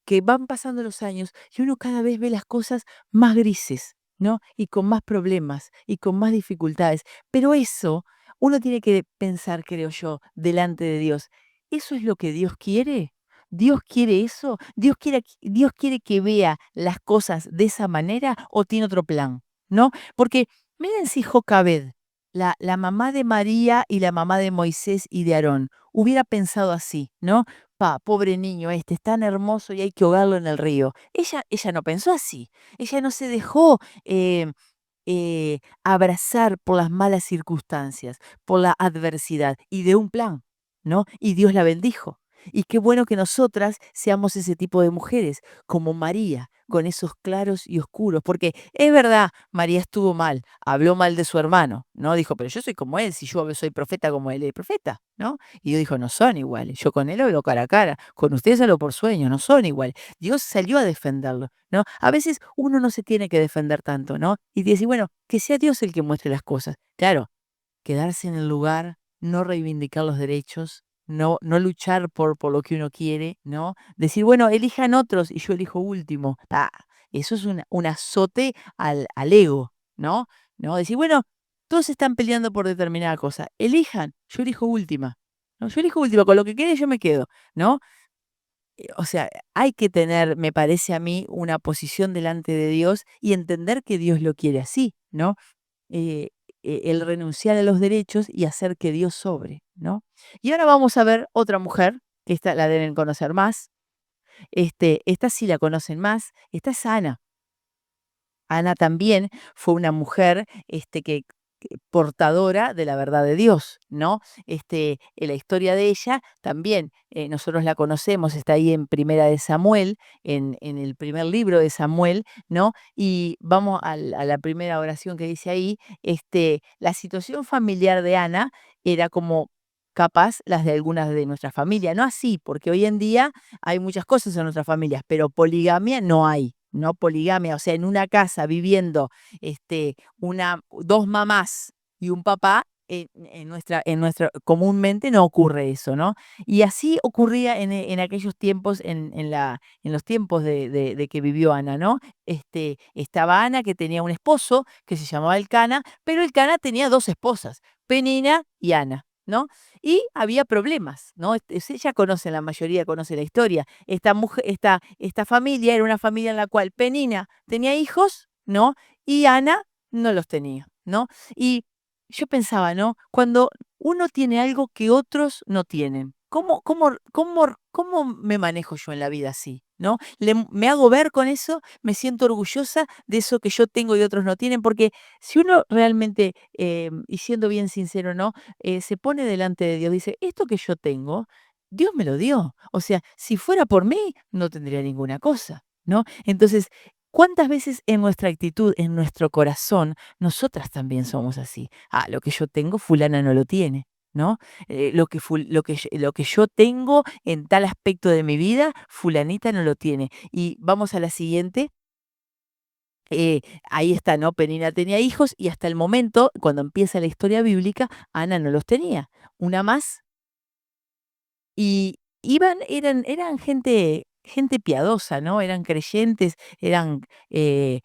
que van pasando los años y uno cada vez ve las cosas más grises, ¿no? Y con más problemas y con más dificultades. Pero eso uno tiene que pensar, creo yo, delante de Dios. ¿Eso es lo que Dios quiere? ¿Dios quiere eso? Dios quiere que vea las cosas de esa manera o tiene otro plan? ¿No? Porque miren si Jocabed, la mamá de María y la mamá de Moisés y de Aarón, hubiera pensado así, ¿no? Pobre niño este, es tan hermoso y hay que ahogarlo en el río. Ella no pensó así. Ella no se dejó abrazar por las malas circunstancias, por la adversidad y de un plan, ¿no? Y Dios la bendijo. Y qué bueno que nosotras seamos ese tipo de mujeres, como María, con esos claros y oscuros, porque es verdad, María estuvo mal, habló mal de su hermano, ¿no? Dijo, pero yo soy como él, si yo soy profeta como él es profeta, ¿no? Y Dios dijo, no son iguales, yo con él hablo cara a cara, con ustedes hablo por sueño, no son iguales. Dios salió a defenderlo, ¿no? A veces uno no se tiene que defender tanto, ¿no? Y dice, bueno, que sea Dios el que muestre las cosas. Claro, quedarse en el lugar, no reivindicar los derechos, no luchar por lo que uno quiere, ¿no? Decir, bueno, elijan otros y yo elijo último. Eso es un azote al ego, ¿no? ¿No? Decir, bueno, todos están peleando por determinada cosa. Elijan, yo elijo última. ¿No? Yo elijo última, con lo que quede yo me quedo, ¿no? O sea, hay que tener, me parece a mí, una posición delante de Dios y entender que Dios lo quiere así, ¿no? eh, el renunciar a los derechos y hacer que Dios sobre, ¿no? Y ahora vamos a ver otra mujer, que esta la deben conocer más, esta sí la conocen más, esta es Ana. Ana también fue una mujer, que portadora de la verdad de Dios, ¿no? En la historia de ella también, nosotros la conocemos, está ahí en Primera de Samuel, en el primer libro de Samuel, ¿no? Y vamos a la primera oración que dice ahí, la situación familiar de Ana era como capaz las de algunas de nuestra familia, no así, porque hoy en día hay muchas cosas en nuestras familias, pero poligamia no hay, no poligamia, o sea, en una casa viviendo, dos mamás y un papá, en nuestra comúnmente no ocurre eso, ¿no? Y así ocurría en aquellos tiempos, en los tiempos de que vivió Ana, ¿no? Estaba Ana, que tenía un esposo que se llamaba Elcana, pero Elcana tenía 2 esposas, Penina y Ana, ¿no? Y había problemas, ¿no? Ella conoce, la mayoría conoce la historia. Esta familia era una familia en la cual Penina tenía hijos, ¿no? Y Ana no los tenía, ¿no? Y yo pensaba, ¿no? Cuando uno tiene algo que otros no tienen, ¿cómo me manejo yo en la vida así? ¿No? Me hago ver con eso, me siento orgullosa de eso que yo tengo y otros no tienen, porque si uno realmente, y siendo bien sincero, ¿no? Se pone delante de Dios, dice, esto que yo tengo, Dios me lo dio. O sea, si fuera por mí, no tendría ninguna cosa, ¿no? Entonces, ¿cuántas veces en nuestra actitud, en nuestro corazón, nosotras también somos así? Lo que yo tengo, fulana no lo tiene, ¿no? Lo que yo tengo en tal aspecto de mi vida, fulanita no lo tiene. Y vamos a la siguiente. eh, Ahí está, ¿no? Penina tenía hijos y hasta el momento, cuando empieza la historia bíblica, Ana no los tenía. Una más y eran gente piadosa, ¿no? Eran creyentes, eran, eh,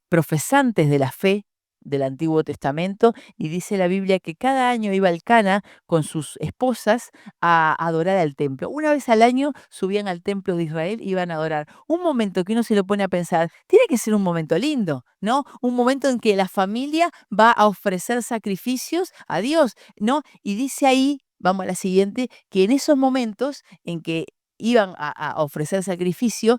profesantes de la fe del Antiguo Testamento, y dice la Biblia que cada año iba Elcana con sus esposas a adorar al templo. Una vez al año subían al templo de Israel y iban a adorar. Un momento que uno se lo pone a pensar, tiene que ser un momento lindo, ¿no? Un momento en que la familia va a ofrecer sacrificios a Dios, ¿no? Y dice ahí, vamos a la siguiente, que en esos momentos en que iban a ofrecer sacrificio,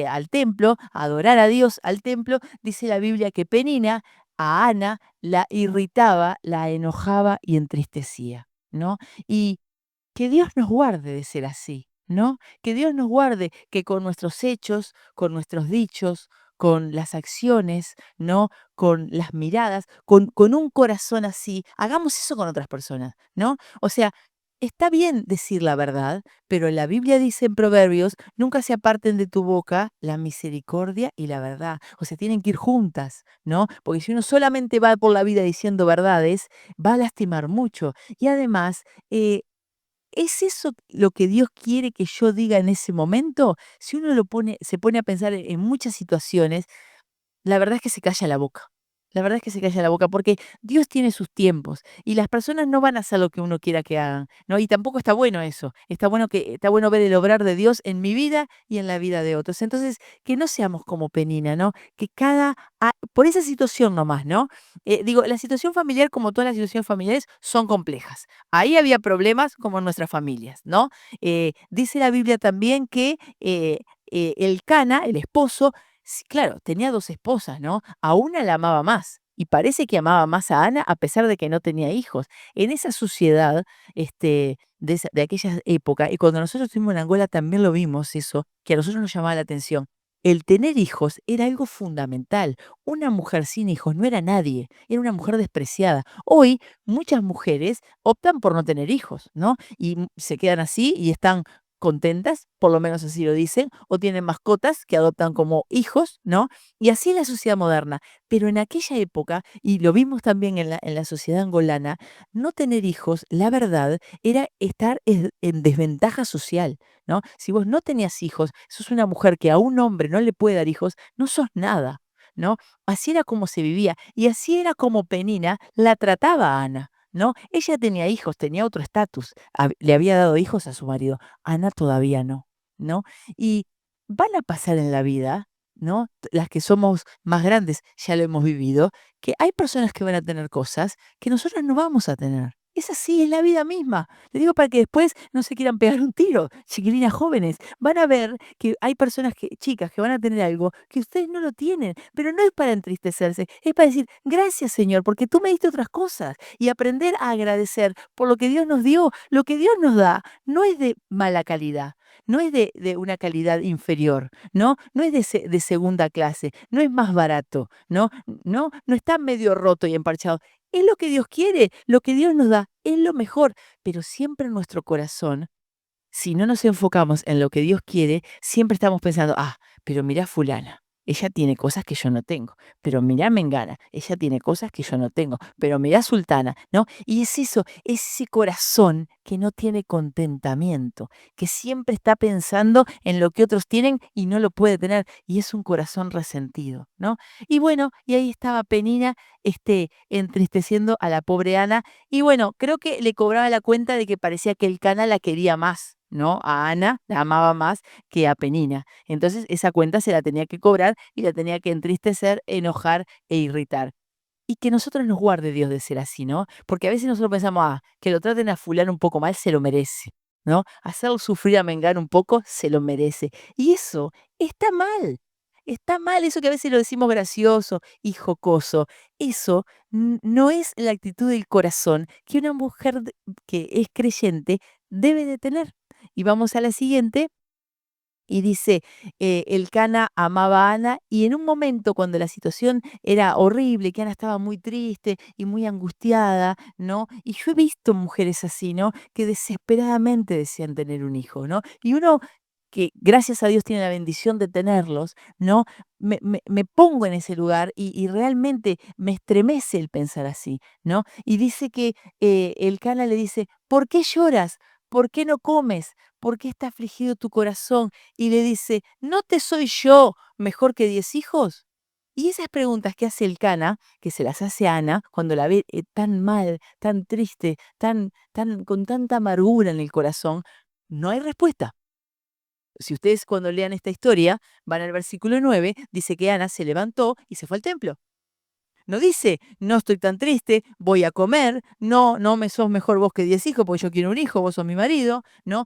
al templo, a adorar a Dios al templo, dice la Biblia que Penina a Ana la irritaba, la enojaba y entristecía, ¿no? Y que Dios nos guarde de ser así, ¿no? Que Dios nos guarde, que con nuestros hechos, con nuestros dichos, con las acciones, ¿no? Con las miradas, con un corazón así, hagamos eso con otras personas, ¿no? O sea, está bien decir la verdad, pero la Biblia dice en Proverbios, nunca se aparten de tu boca la misericordia y la verdad. O sea, tienen que ir juntas, ¿no? Porque si uno solamente va por la vida diciendo verdades, va a lastimar mucho. Y además, ¿es eso lo que Dios quiere que yo diga en ese momento? Si uno se pone a pensar en muchas situaciones, la verdad es que se calla la boca. La verdad es que se calla la boca, porque Dios tiene sus tiempos y las personas no van a hacer lo que uno quiera que hagan, ¿no? Y tampoco está bueno eso. Está bueno ver el obrar de Dios en mi vida y en la vida de otros. Entonces, que no seamos como Penina, ¿no? Que por esa situación nomás, ¿no? Digo, la situación familiar, como todas las situaciones familiares, son complejas. Ahí había problemas como en nuestras familias, ¿no? Dice la Biblia también que el Cana, el esposo, sí, claro, tenía 2 esposas, ¿no? A una la amaba más, y parece que amaba más a Ana, a pesar de que no tenía hijos. En esa sociedad, de aquella época, y cuando nosotros estuvimos en Angola también lo vimos eso, que a nosotros nos llamaba la atención. El tener hijos era algo fundamental. Una mujer sin hijos no era nadie, era una mujer despreciada. Hoy, muchas mujeres optan por no tener hijos, ¿no? Y, se quedan así y están contentas, por lo menos así lo dicen, o tienen mascotas que adoptan como hijos, ¿no? Y así es la sociedad moderna. Pero en aquella época, y lo vimos también en la sociedad angolana, no tener hijos, la verdad, era estar en desventaja social, ¿no? Si vos no tenías hijos, sos una mujer que a un hombre no le puede dar hijos, no sos nada, ¿no? Así era como se vivía, y así era como Penina la trataba a Ana, ¿no? Ella tenía hijos, tenía otro estatus, le había dado hijos a su marido. Ana todavía no, ¿no? Y van a pasar en la vida, ¿no? Las que somos más grandes ya lo hemos vivido, que hay personas que van a tener cosas que nosotros no vamos a tener. Es así, es la vida misma. Le digo para que después no se quieran pegar un tiro, chiquilinas jóvenes. Van a ver que hay personas chicas que van a tener algo que ustedes no lo tienen, pero no es para entristecerse, es para decir, gracias Señor, porque tú me diste otras cosas y aprender a agradecer por lo que Dios nos dio. Lo que Dios nos da no es de mala calidad, no es de una calidad inferior, ¿no? No es de segunda clase, no es más barato, ¿no? No está medio roto y emparchado. Es lo que Dios quiere, lo que Dios nos da, es lo mejor, pero siempre en nuestro corazón, si no nos enfocamos en lo que Dios quiere, siempre estamos pensando, pero mirá fulana, ella tiene cosas que yo no tengo, pero mirá Mengana, ella tiene cosas que yo no tengo, pero mirá Sultana, ¿no? Y es eso, ese corazón que no tiene contentamiento, que siempre está pensando en lo que otros tienen y no lo puede tener, y es un corazón resentido, ¿no? Y bueno, y ahí estaba Penina, entristeciendo a la pobre Ana, y bueno, creo que le cobraba la cuenta de que parecía que el Cana la quería más, ¿no? A Ana la amaba más que a Penina. Entonces, esa cuenta se la tenía que cobrar y la tenía que entristecer, enojar e irritar. Y que nosotros nos guarde Dios de ser así, ¿no? Porque a veces nosotros pensamos, que lo traten a fulano un poco mal, se lo merece, ¿no? Hacerlo sufrir a Mengano un poco, se lo merece. Y eso está mal. Está mal eso que a veces lo decimos gracioso y jocoso. Eso no es la actitud del corazón que una mujer que es creyente debe de tener. Y vamos a la siguiente. Y dice, el Cana amaba a Ana y en un momento cuando la situación era horrible, que Ana estaba muy triste y muy angustiada, ¿no? Y yo he visto mujeres así, ¿no? Que desesperadamente desean tener un hijo, ¿no? Y uno que gracias a Dios tiene la bendición de tenerlos, ¿no? Me pongo en ese lugar y realmente me estremece el pensar así, ¿no? Y dice que el Cana le dice, ¿por qué lloras? ¿Por qué no comes? ¿Por qué está afligido tu corazón? Y le dice, ¿no te soy yo mejor que 10 hijos? Y esas preguntas que hace el Cana, que se las hace a Ana, cuando la ve tan mal, tan triste, con tanta amargura en el corazón, no hay respuesta. Si ustedes cuando lean esta historia van al versículo 9, dice que Ana se levantó y se fue al templo. No dice, no estoy tan triste, voy a comer, no me sos mejor vos que 10 hijos porque yo quiero un hijo, vos sos mi marido, ¿no?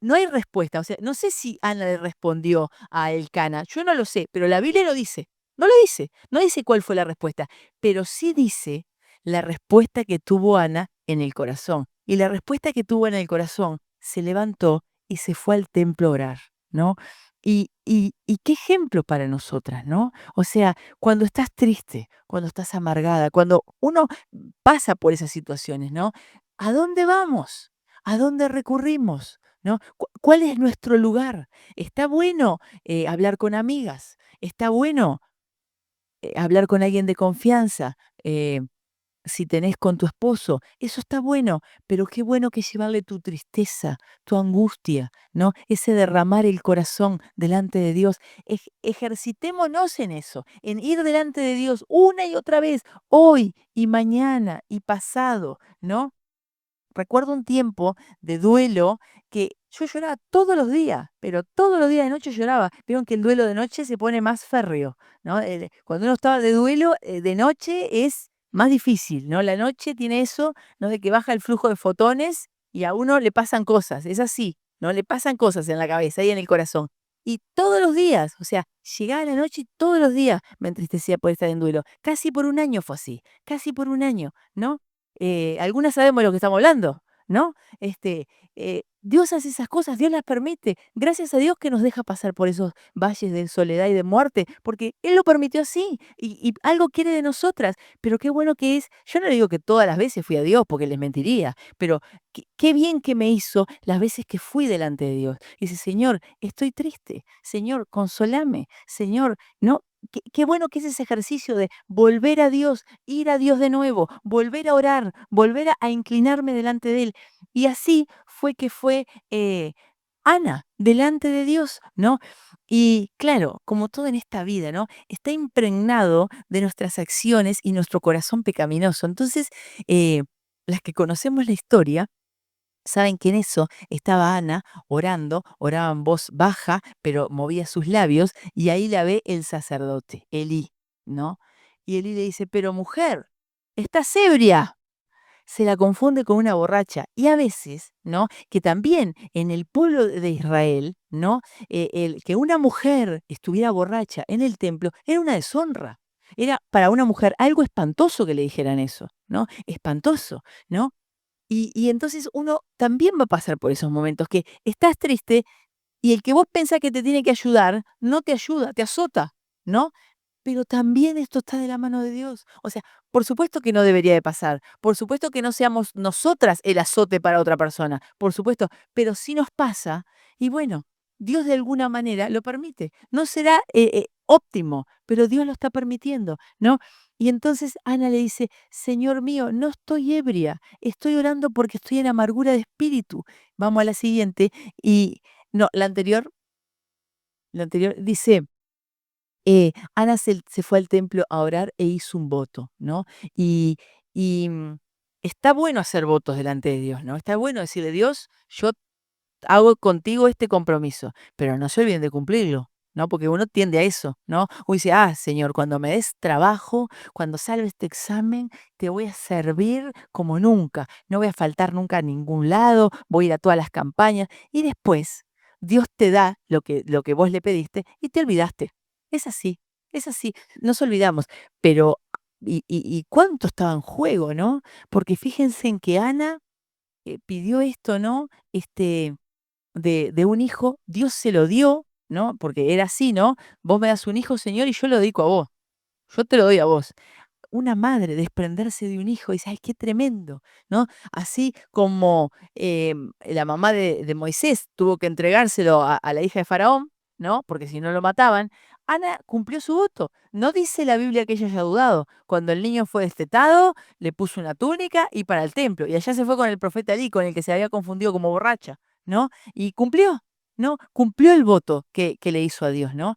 No hay respuesta, o sea, no sé si Ana le respondió a Elcana, yo no lo sé, pero la Biblia lo dice, no lo dice, no dice cuál fue la respuesta, pero sí dice la respuesta que tuvo Ana en el corazón. Y la respuesta que tuvo en el corazón se levantó y se fue al templo a orar, ¿no? Y qué ejemplo para nosotras, ¿no? O sea, cuando estás triste, cuando estás amargada, cuando uno pasa por esas situaciones, ¿no? ¿A dónde vamos? ¿A dónde recurrimos? ¿No? ¿Cuál es nuestro lugar? Está bueno hablar con amigas, está bueno hablar con alguien de confianza, si tenés con tu esposo, eso está bueno, pero qué bueno que llevarle tu tristeza, tu angustia, ¿no? Ese derramar el corazón delante de Dios. Ejercitémonos en eso, en ir delante de Dios una y otra vez, hoy y mañana y pasado, ¿no? Recuerdo un tiempo de duelo que yo lloraba todos los días, pero todos los días de noche lloraba. Vieron que el duelo de noche se pone más férreo, ¿no? Cuando uno estaba de duelo, de noche es más difícil, ¿no? La noche tiene eso, ¿no? De que baja el flujo de fotones y a uno le pasan cosas, es así, ¿no? Le pasan cosas en la cabeza y en el corazón. Y todos los días, o sea, llegaba la noche y todos los días me entristecía por estar en duelo. Casi por un año fue así, casi por un año, ¿no? Algunas sabemos de lo que estamos hablando, ¿no? Dios hace esas cosas, Dios las permite. Gracias a Dios que nos deja pasar por esos valles de soledad y de muerte, porque Él lo permitió así y algo quiere de nosotras. Pero qué bueno que es. Yo no le digo que todas las veces fui a Dios, porque les mentiría, pero qué bien que me hizo las veces que fui delante de Dios. Y dice, Señor, estoy triste. Señor, consolame. Señor, no. Qué bueno que es ese ejercicio de volver a Dios, ir a Dios de nuevo, volver a orar, volver a inclinarme delante de Él. Y así fue que fue Ana delante de Dios, ¿no? Y claro, como todo en esta vida, ¿no? Está impregnado de nuestras acciones y nuestro corazón pecaminoso. Entonces, las que conocemos la historia, saben que en eso estaba Ana orando, oraba en voz baja, pero movía sus labios, y ahí la ve el sacerdote, Elí, ¿no? Y Elí le dice, pero mujer, estás ebria. Se la confunde con una borracha. Y a veces, ¿no? Que también en el pueblo de Israel, ¿no? Que una mujer estuviera borracha en el templo era una deshonra. Era para una mujer algo espantoso que le dijeran eso, ¿no? Espantoso, ¿no? Y entonces uno también va a pasar por esos momentos que estás triste y el que vos pensás que te tiene que ayudar, no te ayuda, te azota, ¿no? Pero también esto está de la mano de Dios. O sea, por supuesto que no debería de pasar, por supuesto que no seamos nosotras el azote para otra persona, por supuesto, pero sí nos pasa y bueno, Dios de alguna manera lo permite. No será óptimo, pero Dios lo está permitiendo, ¿no? Y entonces Ana le dice, Señor mío, no estoy ebria, estoy orando porque estoy en amargura de espíritu. Vamos a la siguiente y no, la anterior dice, Ana se fue al templo a orar e hizo un voto, ¿no? Y, y está bueno hacer votos delante de Dios, ¿no? Está bueno decirle, Dios, yo hago contigo este compromiso, pero no se olviden de cumplirlo, ¿no? Porque uno tiende a eso, ¿no? Uno dice, Señor, cuando me des trabajo, cuando salve este examen, te voy a servir como nunca, no voy a faltar nunca a ningún lado, voy a ir a todas las campañas, y después Dios te da lo que vos le pediste y te olvidaste. Es así, nos olvidamos, pero y cuánto estaba en juego, ¿no? Porque fíjense en que Ana pidió esto, ¿no? De un hijo, Dios se lo dio, ¿no? Porque era así, ¿no? Vos me das un hijo, Señor, y yo lo dedico a vos. Yo te lo doy a vos. Una madre desprenderse de un hijo, dice, ay, qué tremendo, ¿no? Así como la mamá de Moisés tuvo que entregárselo a la hija de Faraón, ¿no? Porque si no lo mataban. Ana cumplió su voto. No dice la Biblia que ella haya dudado. Cuando el niño fue destetado, le puso una túnica y para el templo. Y allá se fue con el profeta Elí, con el que se había confundido como borracha, ¿no? Y cumplió, ¿no? Cumplió el voto que le hizo a Dios, ¿no?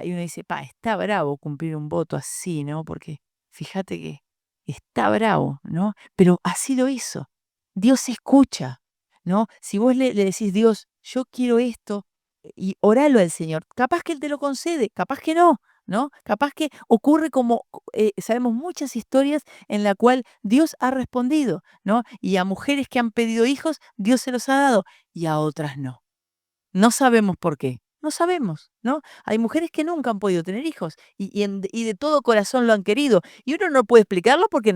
Y uno dice, está bravo cumplir un voto así, ¿no? Porque fíjate que está bravo, ¿no? Pero así lo hizo. Dios escucha, ¿no? Si vos le decís, Dios, yo quiero esto, y oralo al Señor, capaz que Él te lo concede, capaz que no, ¿no? Capaz que ocurre como, sabemos muchas historias en la cual Dios ha respondido, ¿no? Y a mujeres que han pedido hijos, Dios se los ha dado, y a otras no. No sabemos por qué. No sabemos, ¿no? Hay mujeres que nunca han podido tener hijos y de todo corazón lo han querido. Y uno no puede explicarlo porque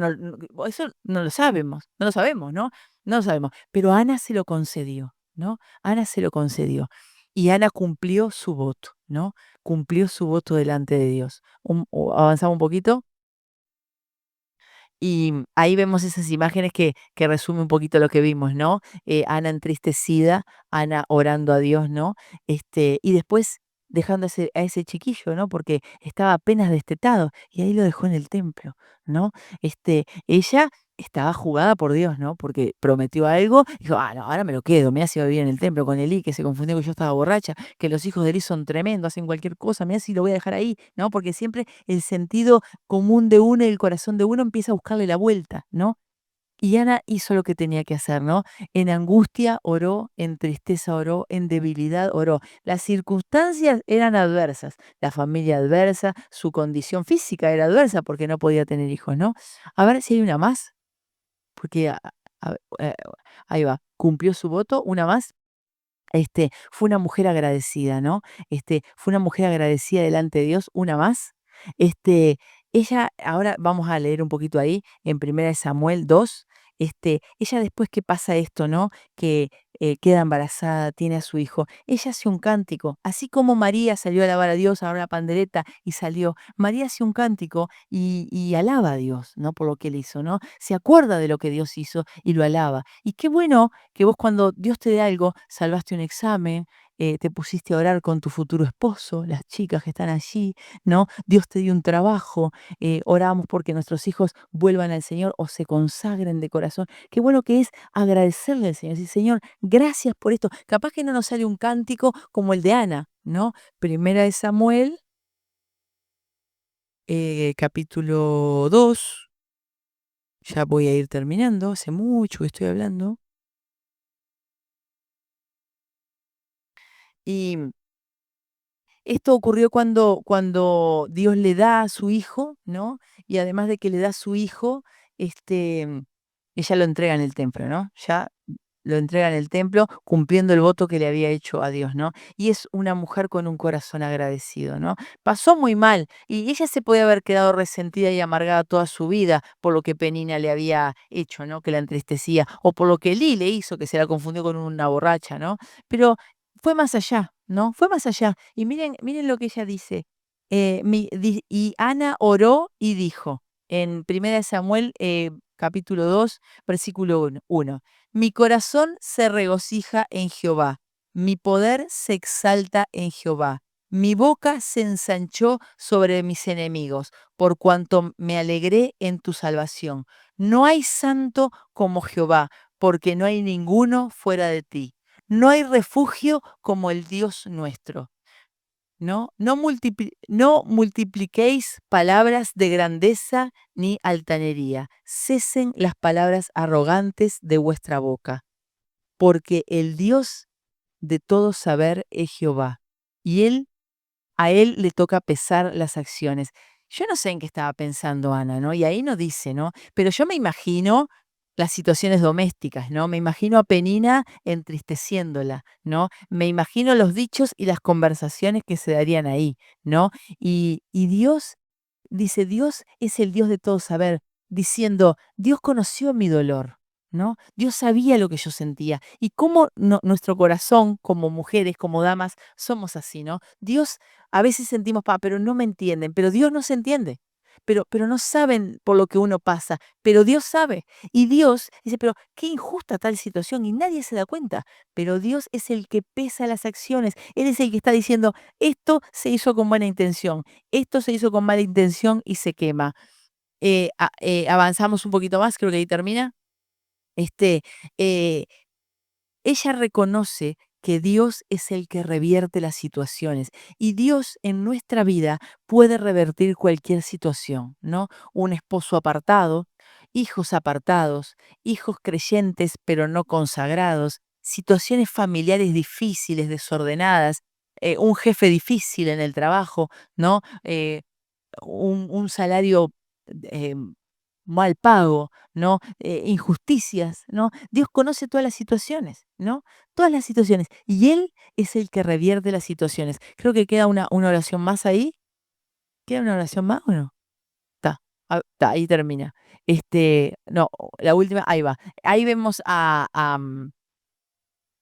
eso no lo sabemos, no lo sabemos, ¿no? No lo sabemos. Pero Ana se lo concedió, ¿no? Ana se lo concedió. Y Ana cumplió su voto, ¿no? Cumplió su voto delante de Dios. Avanzamos un poquito. Y ahí vemos esas imágenes que resume un poquito lo que vimos, ¿no? Ana entristecida, Ana orando a Dios, ¿no? Y después dejando a ese chiquillo, ¿no? Porque estaba apenas destetado y ahí lo dejó en el templo, ¿no? Ella estaba jugada por Dios, ¿no? Porque prometió algo, dijo, no, ahora me lo quedo, me si va a vivir en el templo con Elí, que se confundió que yo estaba borracha, que los hijos de Elí son tremendos, hacen cualquier cosa, mira si lo voy a dejar ahí, ¿no? Porque siempre el sentido común de uno y el corazón de uno empieza a buscarle la vuelta, ¿no? Y Ana hizo lo que tenía que hacer, ¿no? En angustia oró, en tristeza oró, en debilidad oró. Las circunstancias eran adversas, la familia adversa, su condición física era adversa porque no podía tener hijos, ¿no? A ver si hay una más, porque a- eh, ahí va, cumplió su voto, una más. Fue una mujer agradecida, ¿no? Fue una mujer agradecida delante de Dios, una más. Este, ella, ahora vamos a leer un poquito ahí, en Primera de Samuel 2. Ella después que pasa esto, ¿no? Que queda embarazada, tiene a su hijo, ella hace un cántico, así como María salió a alabar a Dios, ahora la pandereta y salió, María hace un cántico y alaba a Dios, ¿no? Por lo que él hizo, ¿no? Se acuerda de lo que Dios hizo y lo alaba. Y qué bueno que vos cuando Dios te dé algo, salvaste un examen, te pusiste a orar con tu futuro esposo, las chicas que están allí, ¿no? Dios te dio un trabajo, oramos porque nuestros hijos vuelvan al Señor o se consagren de corazón. Qué bueno que es agradecerle al Señor, decir, Señor, gracias por esto. Capaz que no nos sale un cántico como el de Ana, ¿no? Primera de Samuel, capítulo 2. Ya voy a ir terminando, hace mucho que estoy hablando. Y esto ocurrió cuando Dios le da a su hijo, ¿no? Y además de que le da a su hijo, ella lo entrega en el templo, ¿no? Ya lo entrega en el templo, cumpliendo el voto que le había hecho a Dios, ¿no? Y es una mujer con un corazón agradecido, ¿no? Pasó muy mal y ella se podía haber quedado resentida y amargada toda su vida por lo que Penina le había hecho, ¿no? Que la entristecía, o por lo que Elí le hizo, que se la confundió con una borracha, ¿no? Pero fue más allá, ¿no? Fue más allá. Y miren lo que ella dice. Y Ana oró y dijo, en Primera de Samuel, capítulo 2, versículo 1. Mi corazón se regocija en Jehová, mi poder se exalta en Jehová. Mi boca se ensanchó sobre mis enemigos, por cuanto me alegré en tu salvación. No hay santo como Jehová, porque no hay ninguno fuera de ti. No hay refugio como el Dios nuestro. No multipliquéis palabras de grandeza ni altanería. Cesen las palabras arrogantes de vuestra boca, porque el Dios de todo saber es Jehová, y a él le toca pesar las acciones. Yo no sé en qué estaba pensando Ana, ¿no? Y ahí no dice, ¿no? Pero yo me imagino las situaciones domésticas, ¿no? Me imagino a Penina entristeciéndola, ¿no? Me imagino los dichos y las conversaciones que se darían ahí, ¿no? Y Dios, dice, Dios es el Dios de todo saber, diciendo, Dios conoció mi dolor, ¿no? Dios sabía lo que yo sentía. Y cómo nuestro corazón, como mujeres, como damas, somos así, ¿no? Dios, a veces sentimos, pero no me entienden, pero Dios no se entiende. Pero no saben por lo que uno pasa, pero Dios sabe. Y Dios dice, pero qué injusta tal situación y nadie se da cuenta. Pero Dios es el que pesa las acciones. Él es el que está diciendo, esto se hizo con buena intención, esto se hizo con mala intención y se quema. Avanzamos un poquito más, creo que ahí termina. Este, eh, Ella reconoce que Dios es el que revierte las situaciones y Dios en nuestra vida puede revertir cualquier situación, ¿no? Un esposo apartados, hijos creyentes pero no consagrados, situaciones familiares difíciles, desordenadas, un jefe difícil en el trabajo, ¿no? Un salario mal pago, ¿no? Injusticias, ¿no? Dios conoce todas las situaciones, ¿no? Todas las situaciones. Y Él es el que revierte las situaciones. Creo que queda una oración más ahí. ¿Queda una oración más o no? Está, ahí termina. No, la última, ahí va. Ahí vemos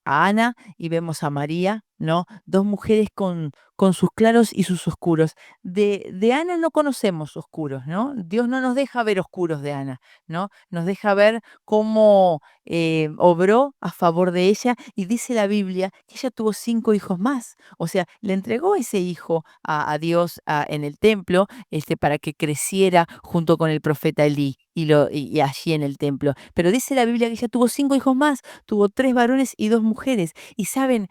a Ana y vemos a María, ¿no? Dos mujeres con sus claros y sus oscuros. De Ana no conocemos oscuros, ¿no? Dios no nos deja ver oscuros de Ana, ¿no? Nos deja ver cómo obró a favor de ella y dice la Biblia que ella tuvo 5 hijos más. O sea, le entregó ese hijo a Dios en el templo para que creciera junto con el profeta Elí y allí en el templo. Pero dice la Biblia que ella tuvo 5 hijos más, tuvo 3 varones y 2 mujeres. Y saben,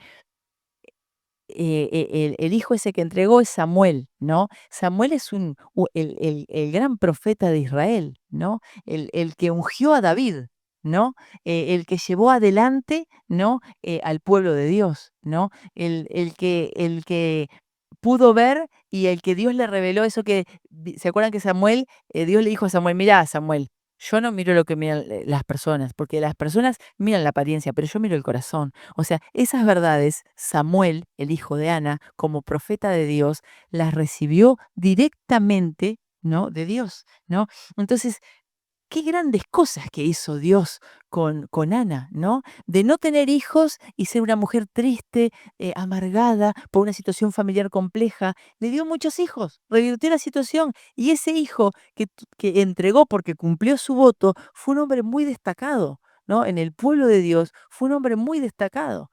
el hijo ese que entregó es Samuel, ¿no? Samuel es el gran profeta de Israel, ¿no? El que ungió a David, ¿no? El que llevó adelante, ¿no? Al pueblo de Dios, ¿no? El que pudo ver y el que Dios le reveló eso que, ¿se acuerdan que Samuel, Dios le dijo a Samuel, mira, Samuel, yo no miro lo que miran las personas, porque las personas miran la apariencia, pero yo miro el corazón. O sea, esas verdades, Samuel, el hijo de Ana, como profeta de Dios, las recibió directamente, ¿no? De Dios, ¿no? Entonces, qué grandes cosas que hizo Dios con Ana, ¿no? De no tener hijos y ser una mujer triste, amargada por una situación familiar compleja, le dio muchos hijos, revirtió la situación y ese hijo que entregó porque cumplió su voto fue un hombre muy destacado, ¿no? En el pueblo de Dios fue un hombre muy destacado.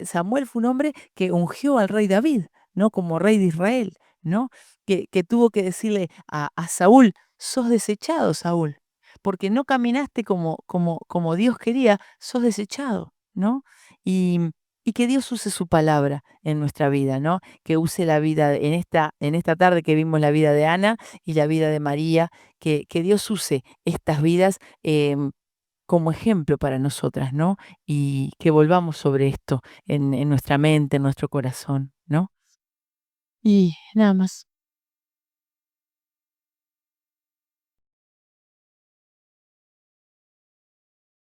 Samuel fue un hombre que ungió al rey David, ¿no? Como rey de Israel, ¿no? Que tuvo que decirle a Saúl, sos desechado, Saúl, porque no caminaste como Dios quería, sos desechado, ¿no? Y, y que Dios use su palabra en nuestra vida, ¿no? Que use la vida en esta tarde que vimos la vida de Ana y la vida de María, que Dios use estas vidas como ejemplo para nosotras, ¿no? Y que volvamos sobre esto en nuestra mente, en nuestro corazón, ¿no? Y nada más.